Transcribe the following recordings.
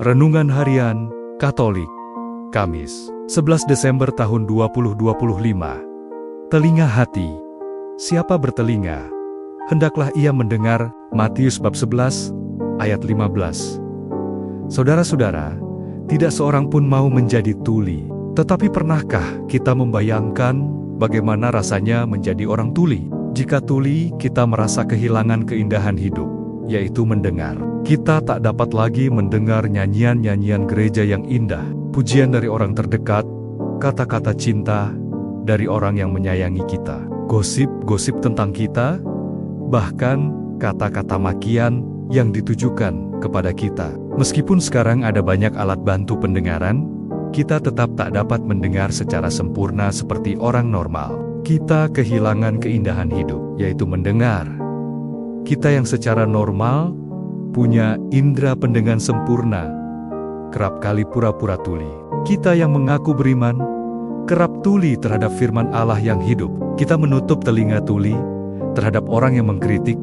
Renungan Harian Katolik, Kamis, 11 Desember tahun 2025. Telinga hati. Siapa bertelinga, hendaklah ia mendengar. Matius bab 11, ayat 15. Saudara-saudara, tidak seorang pun mau menjadi tuli. Tetapi pernahkah kita membayangkan bagaimana rasanya menjadi orang tuli? Jika tuli, kita merasa kehilangan keindahan hidup, yaitu mendengar. Kita tak dapat lagi mendengar nyanyian-nyanyian gereja yang indah, pujian dari orang terdekat, kata-kata cinta dari orang yang menyayangi kita, gosip-gosip tentang kita, bahkan kata-kata makian yang ditujukan kepada kita. Meskipun sekarang ada banyak alat bantu pendengaran, kita tetap tak dapat mendengar secara sempurna seperti orang normal. Kita kehilangan keindahan hidup, yaitu mendengar. Kita yang secara normal punya indera pendengar sempurna, kerap kali pura-pura tuli. Kita yang mengaku beriman, kerap tuli terhadap firman Allah yang hidup. Kita menutup telinga tuli terhadap orang yang mengkritik,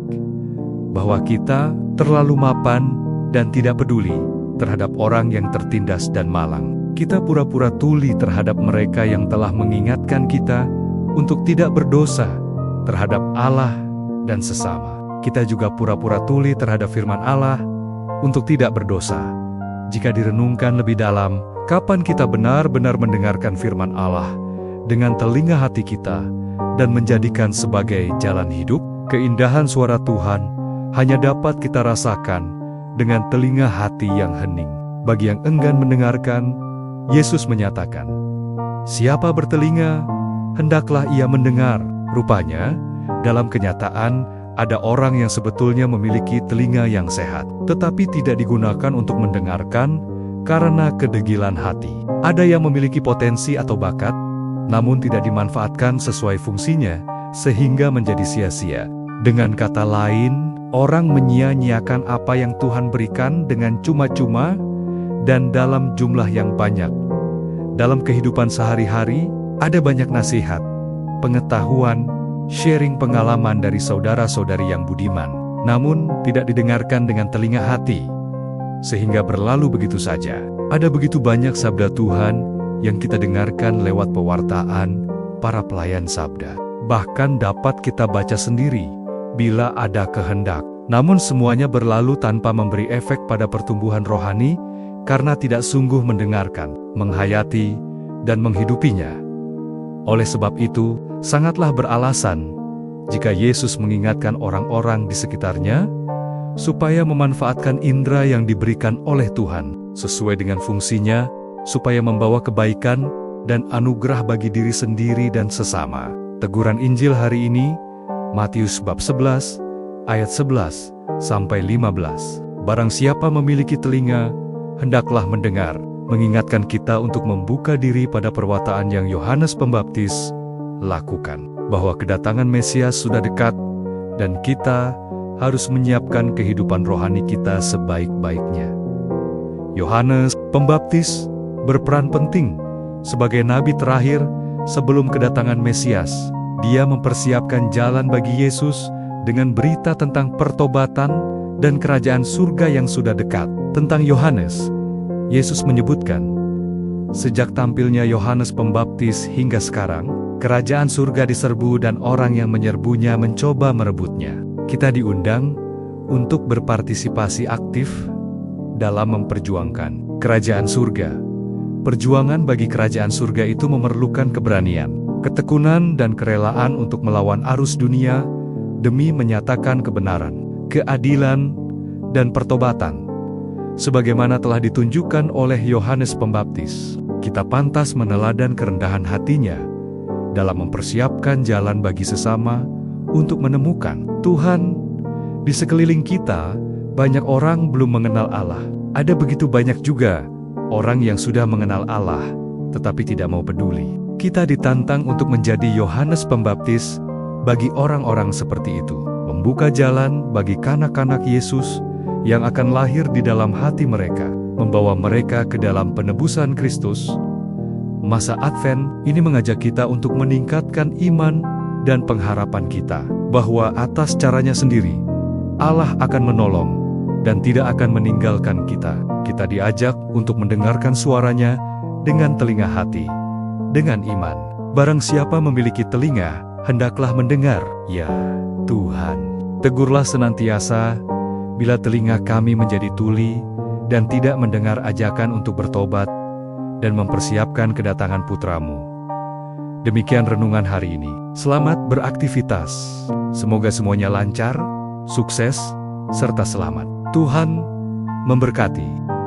bahwa kita terlalu mapan dan tidak peduli terhadap orang yang tertindas dan malang. Kita pura-pura tuli terhadap mereka yang telah mengingatkan kita untuk tidak berdosa terhadap Allah dan sesama. Kita juga pura-pura tuli terhadap firman Allah untuk tidak berdosa. Jika direnungkan lebih dalam, kapan kita benar-benar mendengarkan firman Allah dengan telinga hati kita dan menjadikan sebagai jalan hidup? Keindahan suara Tuhan hanya dapat kita rasakan dengan telinga hati yang hening. Bagi yang enggan mendengarkan, Yesus menyatakan, "Siapa bertelinga, hendaklah ia mendengar." Rupanya, dalam kenyataan, ada orang yang sebetulnya memiliki telinga yang sehat, tetapi tidak digunakan untuk mendengarkan karena kedegilan hati. Ada yang memiliki potensi atau bakat, namun tidak dimanfaatkan sesuai fungsinya, sehingga menjadi sia-sia. Dengan kata lain, orang menyia-nyiakan apa yang Tuhan berikan dengan cuma-cuma dan dalam jumlah yang banyak. Dalam kehidupan sehari-hari, ada banyak nasihat, pengetahuan, sharing pengalaman dari saudara-saudari yang budiman, namun tidak didengarkan dengan telinga hati, sehingga berlalu begitu saja. Ada begitu banyak sabda Tuhan yang kita dengarkan lewat pewartaan para pelayan sabda. Bahkan dapat kita baca sendiri bila ada kehendak. Namun semuanya berlalu tanpa memberi efek pada pertumbuhan rohani karena tidak sungguh mendengarkan, menghayati, dan menghidupinya. Oleh sebab itu, sangatlah beralasan jika Yesus mengingatkan orang-orang di sekitarnya supaya memanfaatkan indera yang diberikan oleh Tuhan sesuai dengan fungsinya, supaya membawa kebaikan dan anugerah bagi diri sendiri dan sesama. Teguran Injil hari ini, Matius bab 11, ayat 11 sampai 15. Barang siapa memiliki telinga, hendaklah mendengar. Mengingatkan kita untuk membuka diri pada perwataan yang Yohanes Pembaptis lakukan, bahwa kedatangan Mesias sudah dekat, dan kita harus menyiapkan kehidupan rohani kita sebaik-baiknya. Yohanes Pembaptis berperan penting sebagai nabi terakhir sebelum kedatangan Mesias. Dia mempersiapkan jalan bagi Yesus dengan berita tentang pertobatan dan kerajaan surga yang sudah dekat. Tentang Yohanes, Yesus menyebutkan, sejak tampilnya Yohanes Pembaptis hingga sekarang, kerajaan surga diserbu dan orang yang menyerbunya mencoba merebutnya. Kita diundang untuk berpartisipasi aktif dalam memperjuangkan kerajaan surga. Perjuangan bagi kerajaan surga itu memerlukan keberanian, ketekunan, dan kerelaan untuk melawan arus dunia demi menyatakan kebenaran, keadilan, dan pertobatan. Sebagaimana telah ditunjukkan oleh Yohanes Pembaptis, kita pantas meneladan kerendahan hatinya dalam mempersiapkan jalan bagi sesama untuk menemukan Tuhan. Di sekeliling kita, banyak orang belum mengenal Allah. Ada begitu banyak juga orang yang sudah mengenal Allah, tetapi tidak mau peduli. Kita ditantang untuk menjadi Yohanes Pembaptis bagi orang-orang seperti itu, membuka jalan bagi kanak-kanak Yesus yang akan lahir di dalam hati mereka, membawa mereka ke dalam penebusan Kristus. Masa Advent ini mengajak kita untuk meningkatkan iman dan pengharapan kita, bahwa atas caranya sendiri, Allah akan menolong dan tidak akan meninggalkan kita. Kita diajak untuk mendengarkan suara-Nya dengan telinga hati, dengan iman. Barang siapa memiliki telinga, hendaklah mendengar. Ya Tuhan, tegurlah senantiasa bila telinga kami menjadi tuli dan tidak mendengar ajakan untuk bertobat dan mempersiapkan kedatangan Putra-Mu. Demikian renungan hari ini. Selamat beraktivitas. Semoga semuanya lancar, sukses, serta selamat. Tuhan memberkati.